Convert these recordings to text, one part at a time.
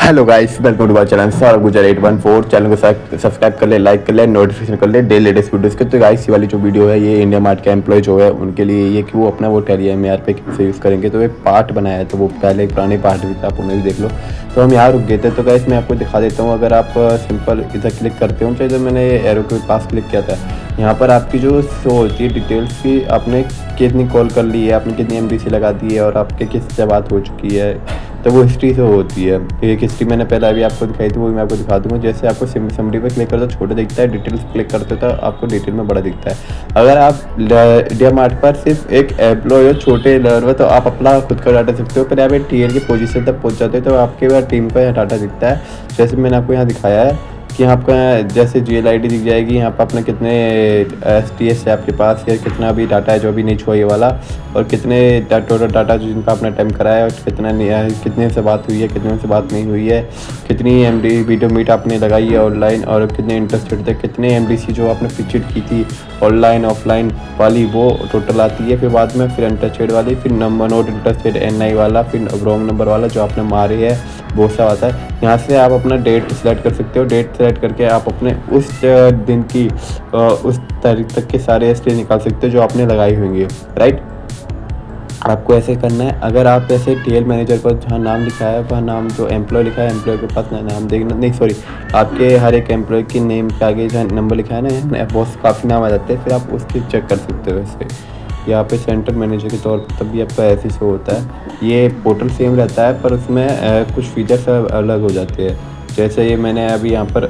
Hello guys, welcome to my channel Saurabh Gujar 814। Channel को subscribe कर ले, लाइक कर ले, नोटिफिकेशन कर ले डेली लेटेस्ट वीडियोस के। तो गाइस, ये वाली जो वीडियो है ये इंडिया मार्ट के एम्प्लॉय जो है उनके लिए ये कि वो अपना वो टेली एमआर पे कैसे यूज़ करेंगे। तो एक पार्ट बनाया है, तो वो पहले एक पुराने पार्ट भी था, आप उन्हें भी देख लो। तो हम यहाँ रुक गए थे। तो गाइस मैं आपको दिखा देता हूँ। अगर आप सिंपल इधर क्लिक करते हो, चाहे जो मैंने एरो के पास क्लिक किया था, यहाँ पर आपकी जो शो होती है डिटेल्स की, आपने कितनी कॉल कर ली है, आपने कितनी एमबीसी लगा दी है और आपके किससे बात हो चुकी है, तो वो हिस्ट्री से होती है। एक हिस्ट्री मैंने पहले अभी आपको दिखाई थी, वो मैं आपको दिखा दूंगा। जैसे आपको समरी पे क्लिक करते हो छोटा दिखता है, डिटेल्स क्लिक करते हो तो आपको डिटेल में बड़ा दिखता है। अगर आप इंडिया मार्ट पर सिर्फ एक एम्प्लॉय हो छोटे लेवल पर, तो आप अपना खुद का डाटा सकते हो। फिर आप टीएल की पोजीशन तक पहुंच जाते हो तो आपके टीम का डाटा दिखता है। जैसे मैंने आपको यहाँ दिखाया है कि आपका जैसे GL ID दिख जाएगी, यहाँ पर अपने कितने STS है आपके पास, या कितना भी डाटा है जो भी नहीं छुआ ये वाला, और कितने टोटल डाटा जो जिनका आपने अटेम्प्ट करा है, और कितने से बात हुई है, कितने से बात नहीं हुई है, कितनी MD वीडियो मीट आपने लगाई है ऑनलाइन, और कितने इंटरेस्टेड थे, कितने MDC जो आपने पिक्चर की थी ऑनलाइन ऑफलाइन वाली, वो टोटल आती है। फिर बाद में फिर इंटरेस्टेड वाली, फिर नंबर नोट इंटरेस्टेड NI वाला, फिर रॉन्ग नंबर वाला जो आपने मारे है, बहुत सा आता है। यहाँ से आप अपना डेट सेलेक्ट कर सकते हो। डेट सेलेक्ट करके आप अपने उस दिन की उस तारीख तक के सारे STS निकाल सकते हो जो आपने लगाई होंगी, राइट। आपको ऐसे करना है। अगर आप ऐसे TL मैनेजर पर जहाँ नाम लिखा है, वह नाम जो एम्प्लॉय लिखा है, एम्प्लॉय के पास नाम देखना, नहीं सॉरी, आपके हर एक एम्प्लॉय के नेम के आगे जहाँ नंबर लिखा है ना, बहुत काफ़ी नाम आ जाते हैं, फिर आप उसकी चेक कर सकते हो। वैसे यहाँ पे सेंटर मैनेजर के तौर पर तभी आपका ऐसे शो होता है। ये पोर्टल सेम रहता है, पर उसमें कुछ फीचर्स अलग हो जाते हैं। जैसे ये मैंने अभी यहाँ पर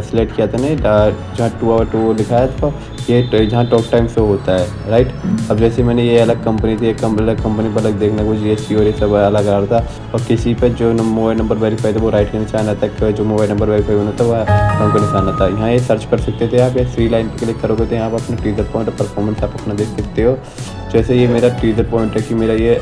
सिलेक्ट किया था ना, जहाँ 2 लिखा है, तो ये जहाँ टॉक टाइम शो होता है, राइट। अब जैसे मैंने ये अलग कंपनी थी, एक अलग कंपनी पर अलग देखने को GST और ये सब अलग आ रहा था, और किसी पर जो मोबाइल नंबर वेरीफाई था वो राइट का निशान आता है, जो मोबाइल नंबर वेरीफाई होना था वह रॉन्ग का निशान आता है। यहाँ ये सर्च कर सकते थे आप, ये 3 लाइन पर क्लिक करोगे तो यहाँ पर अपना टीजर पॉइंट और परफॉर्मेंस आप अपना देख सकते हो। जैसे ये मेरा टीजर पॉइंट है कि मेरा ये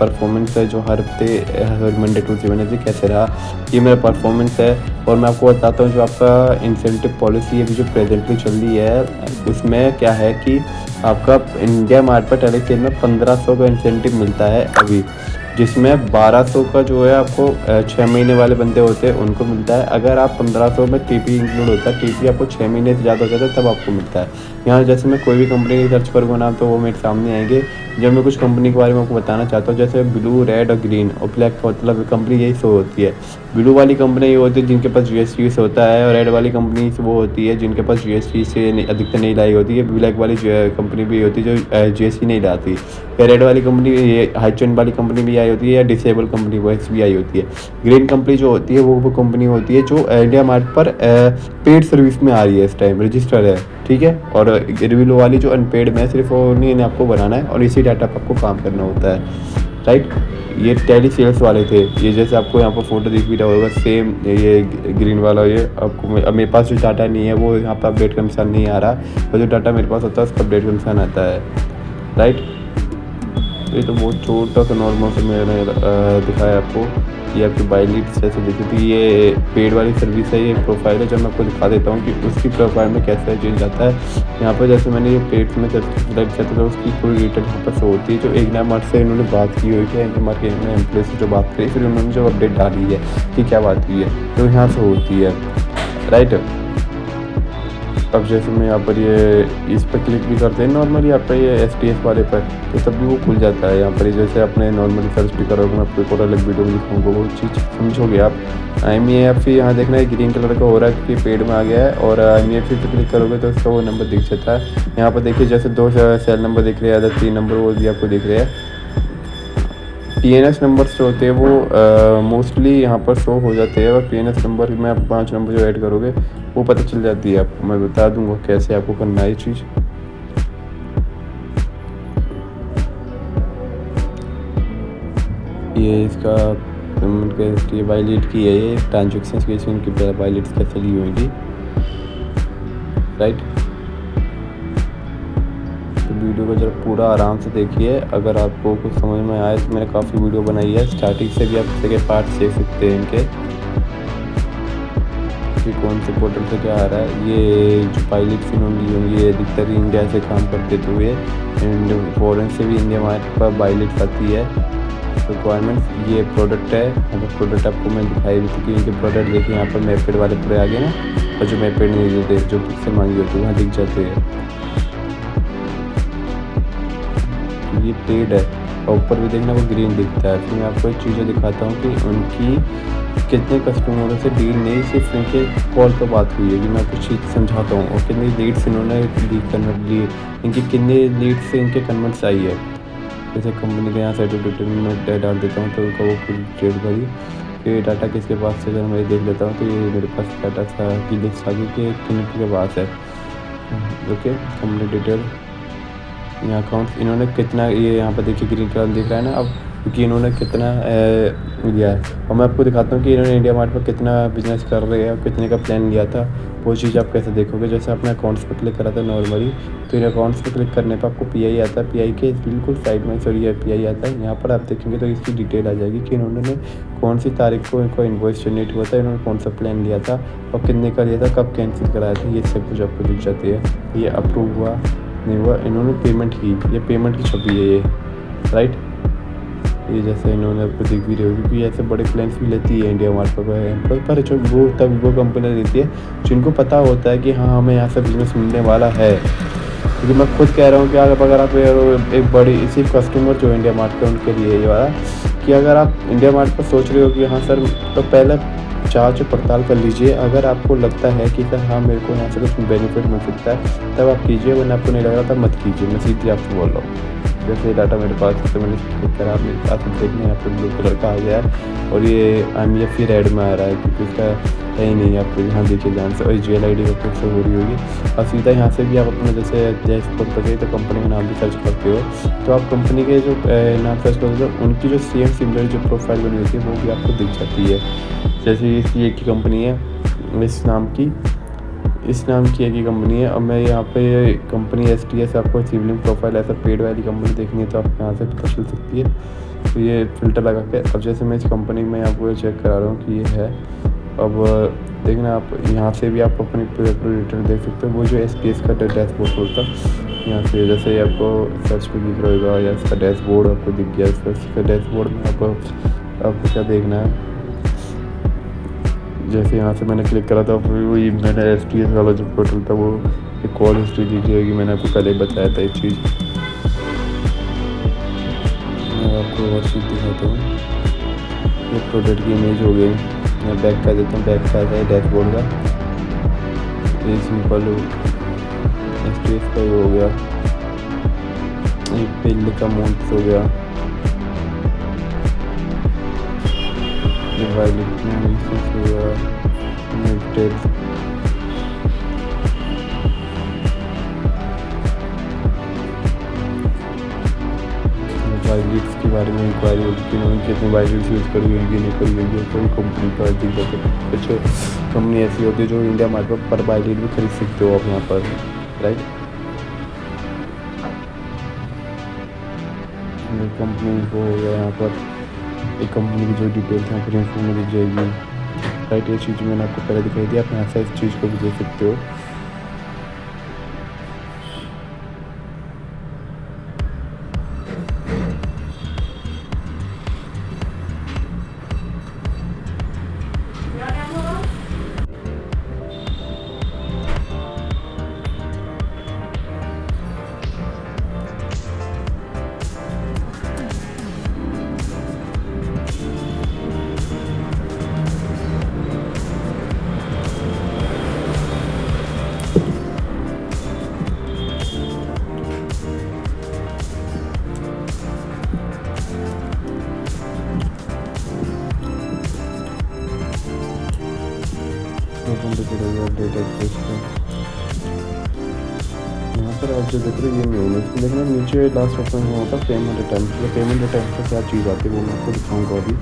परफॉर्मेंस है जो हर हफ्ते हर मंडे टू वेडनेसडे कैसे रहा, ये मेरा परफॉर्मेंस है। और मैं आपको बताता हूँ जो आपका इंसेंटिव पॉलिसी अभी जो प्रेजेंटली चल रही है, उसमें क्या है कि आपका इंडिया मार्ट पर टेली सेल में 1500 का इंसेंटिव मिलता है अभी, जिसमें 1200 का जो है आपको 6 महीने वाले बंदे होते हैं उनको मिलता है। अगर आप 1500 में TP इंक्लूड होता है, TP आपको 6 महीने से ज़्यादा हो जाता है तब आपको मिलता है। यहाँ जैसे मैं कोई भी कंपनी की सर्च करूँगा नाम, तो वो मेरे सामने आएंगे। जब मैं कुछ कंपनी के बारे में आपको बताना चाहता हूँ, जैसे ब्लू, रेड और ग्रीन और ब्लैक, मतलब कंपनी यही शो होती है। ब्लू वाली कंपनी ये होती है जिनके पास GST से होता है, और रेड वाली कंपनी वो होती है जिनके पास GST से अधिकतर नहीं लाई होती है। ब्लैक वाली कंपनी भी होती है जो GST नहीं लाती। या रेड वाली कंपनी, ये हाई चेन वाली कंपनी भी आई होती है, या डिसेबल कंपनी वो भी आई होती है। ग्रीन कंपनी जो होती है वो कंपनी होती है जो इंडिया मार्ट पर पेड सर्विस में आ रही है, इस टाइम रजिस्टर है, ठीक है। और रिव्यू वाली जो अनपेड में सिर्फ उन्हीं आपको बनाना है और इसी डाटा पर आपको काम करना होता है, राइट। ये टेली सेल्स वाले थे। ये जैसे आपको यहाँ पर फोटो दिख भी रहा होगा, सेम ये ग्रीन वाला, ये आपको अब मेरे पास जो डाटा नहीं है वो यहाँ पर अपडेट का निशान नहीं आ रहा, और जो डाटा मेरे पास होता है उसका अपडेट का निशान आता है, राइट। ये तो बहुत छोटा सा नॉर्मल से मैंने दिखाया आपको। ये आपकी बायलीड्स जैसे देखी थी, ये पेड वाली सर्विस है, ये प्रोफाइल है। जब मैं आपको दिखा देता हूँ कि उसकी प्रोफाइल में कैसे चेंज आता है। यहाँ पर जैसे मैंने ये पेड में सेलेक्ट किया था, तो उसकी पूरी डिटेल यहाँ पर शो होती है। जो इंडिया मार्ट से इन्होंने बात की हुई है, इंडिया मार्ट के एम्प्लॉय से जो बात करी, फिर उन्होंने जो अपडेट डाली है कि क्या बात हुई है, तो यहाँ से होती है, राइट। अब जैसे मैं यहाँ पर ये इस पर क्लिक भी करते हैं नॉर्मली, यहाँ पर ये STS वाले पर, तो तब भी वो खुल जाता है। यहाँ पर जैसे अपने नॉर्मली सर्च भी करोगे, मैं आपको एक और अलग वीडियो में दिखाऊंगा, वो चीज़ समझोगे आप। IMEF यहाँ देखना है ग्रीन कलर का हो रहा है कि पेड में आ गया है, और IMEF पे क्लिक करोगे तो उसका वो नंबर दिख जाता है। यहाँ पर देखिए जैसे 2 सेल नंबर दिख रहे हैं, या 3 नंबर वो भी आपको दिख रहे हैं। TNS नंबर्स जो होते हैं वो मोस्टली यहाँ पर शो हो जाते हैं, और TNS नंबर में आप 5 नंबर जो ऐड करोगे वो पता चल जाती है आपको। मैं बता दूंगा कैसे आपको करना है ये चीज़। ये इसका पेमेंट का हिस्ट्री वायलेट की है, ये ट्रांजेक्शन की इनकी वायलेट्स कैसे ली होंगी, राइट। तो वीडियो को जरा पूरा आराम से देखिए। अगर आपको कुछ समझ में आए तो मैंने काफ़ी वीडियो बनाई है, स्टार्टिंग से भी आप इसके पार्ट देख सकते हैं इनके कि कौन से पोर्टल से क्या आ रहा है। ये जो पायलट्स इन्होंने ली होंगी, ये अधिकतर इंडिया से काम करते थे हुए, एंड फॉरेन से भी इंडिया मार्ट पर पायलट्स आती है। रिक्वायरमेंट्स ये प्रोडक्ट है। अगर प्रोडक्ट आपको मैं दिखाई भी थी कि इनके प्रोडक्ट देखिए यहाँ पर मैपेड वाले पूरे आ गए ना, और जो मैपेड नहीं देते जो पिक्सल मांगी होती है वहाँ दिख जाते हैं। ये पेड है और ऊपर भी देखना वो ग्रीन दिखता है। फिर मैं आपको एक चीज़ें दिखाता हूँ कि उनकी कितने कस्टमरों से डील नहीं सिर्फ इनके कॉल पर बात हुई है, कि मैं कुछ चीज़ समझाता हूँ, और कितनी लीड्स इन्होंने इनकी कितने लीड से इनके कन्वर्ट्स आई है। जैसे कंपनी के यहाँ सर्टिफिकेट में डाल देता हूँ तो उनका वो पूरी डिटेल भरी, फिर डाटा किसके पास से अगर मैं देख लेता हूँ तो ये मेरे पास डाटा की लिस्ट आ गई कि किन के पास है। ओके, कंपनी डिटेल, यहाँ अकाउंट इन्होंने कितना, ये यहाँ पर देखिए ग्रीन कलर दिख रहा है ना अब, क्योंकि इन्होंने कितना लिया है। और मैं आपको दिखाता हूँ कि इन्होंने इंडिया मार्ट पर कितना बिजनेस कर रहे हैं और कितने का प्लान लिया था। वो चीज़ आप कैसे देखोगे, जैसे आपने अकाउंट्स पर क्लिक करा था नॉर्मली, तो इन अकाउंट्स पर क्लिक करने पर आपको पीआई आता है, पीआई के बिल्कुल साइड में सॉरी पीआई आता है। यहाँ पर आप देखेंगे तो इसकी डिटेल आ जाएगी कि इन्होंने कौन सी तारीख को इनको इन्वॉइस जनरेट हुआ था, इन्होंने कौन सा प्लान लिया था और कितने का लिया था, कब कैंसिल कराया था, ये सब कुछ आपको दिख जाती है। ये अप्रूव हुआ नहीं हुआ, इन्होंने पेमेंट की, ये पेमेंट की छपी है ये, राइट। ये जैसे इन्होंने आपको दिख भी रही होगी, क्योंकि ऐसे बड़े प्लान्स भी लेती है इंडिया मार्ट पर जो वो तब वो कंपनी देती है जिनको पता होता है कि हाँ हमें यहाँ से बिजनेस मिलने वाला है। क्योंकि मैं खुद कह रहा हूँ कि अगर आप एक बड़ी सिर्फ कस्टमर जो इंडिया मार्ट का उनके लिए ये वाला, कि अगर आप इंडिया मार्ट पर सोच रहे हो कि हाँ सर, तो पहले जांच पड़ताल कर लीजिए। अगर आपको लगता है कि सर हाँ मेरे को यहाँ से कुछ बेनिफिट मिल सकता है तब आप कीजिए, वरना आपको नहीं लग रहा तब मत कीजिए। मैं सीधी आपको बोल रहा हूँ। जैसे डाटा मेरे पास है तो मैंने क्लिक करा, मेरे पास देखने यहाँ पर ब्लू कलर का आ गया है और ये IMF रेड में आ रहा है क्योंकि उसका है ही नहीं। आपको यहाँ देखिए ध्यान से, और GLID का फिर से हो रही होगी। और सीधा यहाँ से भी आप अपना जैसे डैशबोर्ड पर गए तो कंपनी का नाम भी सर्च करते हो, तो आप कंपनी के जो नाम सर्च करते हो उनकी जो सेम सिमिलर जो प्रोफाइल बनी होती है वो भी आपको दिख जाती है। जैसे ये की कंपनी है इस नाम की एक ही कंपनी है। अब मैं यहाँ पे कंपनी STS आपको सिविलिंग प्रोफाइल ऐसा पेड वाली कंपनी देखनी है तो आप यहाँ से पता चल सकती है। तो ये फ़िल्टर लगा के अब जैसे मैं इस कंपनी में आपको चेक करा रहा हूँ कि ये है। अब देखना आप यहाँ से भी आप अपनी पूरी डिटेल देख सकते हो। वो जो STS का डैशबोर्ड होता है यहाँ से, जैसे आपको सर्च पे दिख रहा होगा या इसका डैशबोर्ड आपको दिख गया। इसका डैशबोर्ड में आपको क्या देखना है, जैसे यहाँ से मैंने क्लिक करा था फिर वही मैंने STS वाला जो पोर्टल था वो एक कॉल हिस्ट्री दी जाएगी। मैंने आपको पहले ही बताया था ये चीज़। मैं आपको और चीज़ दिखाता हूँ। ये प्रोडक्ट की इमेज हो गई, मैं बैक कर देता हूँ। बैक का है डैशबोर्ड का, ये सिंपल STS का हो गया। ये बिल का अमाउंट हो गया, वायलेट वायलेट्स के बारे में इंक्वायरी होगी कि उन्होंने कितने वायलेट्स यूज़ करी होगी नहीं करी होगी। कोई कंपनी का दिख जाता है। कुछ कंपनी ऐसी होती है जो इंडिया मार्केट पर वायलेट भी खरीद सकते हो आप यहाँ पर, राइट। कंपनी को हो गया यहाँ पर एक कंपनी की जो डिटेल्स यहाँ पर इन्फो में दिख जाएगी, राइट। ये चीज़ मैंने आपको पहले दिखाई दी, आप यहाँ से इस चीज़ को भी देख सकते हो। यहाँ पर आप जो देख रहे हो ये मेन है। इसमें देखना नीचे लास्ट ऑप्शन में होता है पेमेंट अटैम्प्ट। तो पेमेंट अटैम्प्ट पर क्या चीज़ आती है वो मैं आपको दिखाऊंगा अभी,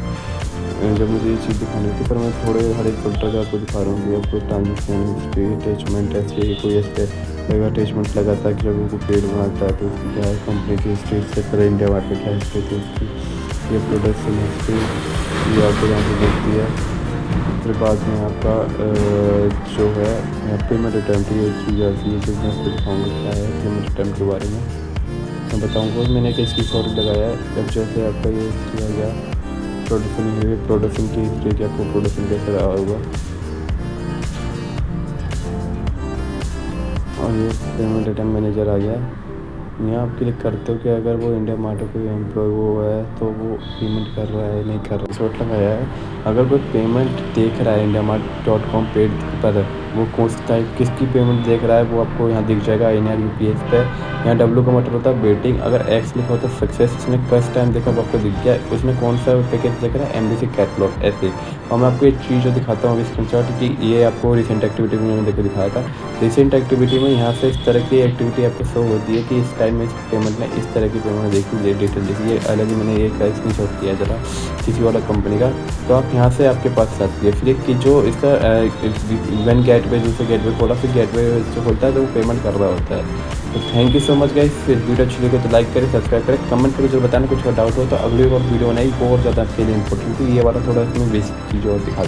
जब मुझे ये चीज़ दिखानी थी। पर मैं थोड़े हर एक फिल्टर का आपको दिखा रहा हूँ कि आपको ट्रांजेक्शन हिस्ट्री अटैचमेंट ऐसे कोई ऐसे अगर अटैचमेंट लगाता है कि जब वो पेड बनाता है तो उसकी क्या है कंपनी की हिस्ट्री से पर इंडिया मार्ट में क्या हिस्ट्री थी उसकी, ये प्रोडक्शन हिस्ट्री ये आपको यहाँ पर देखती है। फिर बाद में आपका जो है पेमेंट अटैम्प्ट ये चीज़ आती है, बिजनेस को दिखाऊँगा क्या है पेमेंट अटैम्प्ट के बारे में। मैं बताऊँगा। मैंने एक स्क्रीनशॉट लगाया है। अब जैसे आपका ये हिस्ट्री आ गया, प्रोडक्शन की हिस्ट्री की, आपको प्रोडक्शन कैसे रहा होगा, और ये पेमेंट रिटर्न मैनेजर आ गया। यहाँ आप क्लिक करते हो कि अगर वो इंडिया मार्ट का कोई एम्प्लॉय वो है तो वो पेमेंट कर रहा है नहीं कर रहा है। शॉर्ट लगाया है, अगर कोई पेमेंट देख रहा है indiamart.com पेड पर, वो कौन सी टाइप किसकी पेमेंट देख रहा है वो आपको यहाँ दिख जाएगा। INR UPS पे यहाँ W का मतलब होता है वेटिंग, अगर X लिखा होता है सक्सेस। इसने फर्स्ट टाइम देखा वो आपको दिख गया। उसमें कौन सा पैकेज देख रहा है, MBC कैटलॉग ऐसे। और मैं आपको एक चीज़ जो दिखाता हूँ स्क्रीनशॉट कि ये आपको रिसेंट एक्टिविटी में मैंने देखो दिखाया था। रिसेंट एक्टिविटी में यहाँ से इस तरह की एक्टिविटी आपको शो होती है कि इस टाइम में इस पेमेंट ने इस तरह की पेमेंट देखी, ये डिटेल देखी। ये अलग ही मैंने एक स्क्रीनशॉट किया जरा किसी वाला कंपनी का, तो आप यहाँ से आपके पास आती है। फिर कि जो इसका वन गेटवे दूसरे गेटवे खोला, फिर गेटवे जो खोलता है तो वो पेमेंट कर रहा होता है। तो thank you so much guys. फिर वीडियो अच्छी लगे तो लाइक करें, सब्सक्राइब करें, कमेंट करें, जो बताना कुछ डाउट हो तो अगली बार वीडियो बनाई बहुत ज़्यादा आपके लिए इंपॉर्टेंट थी। ये वाला थोड़ा इसमें बेसिक चीज़ और दिखा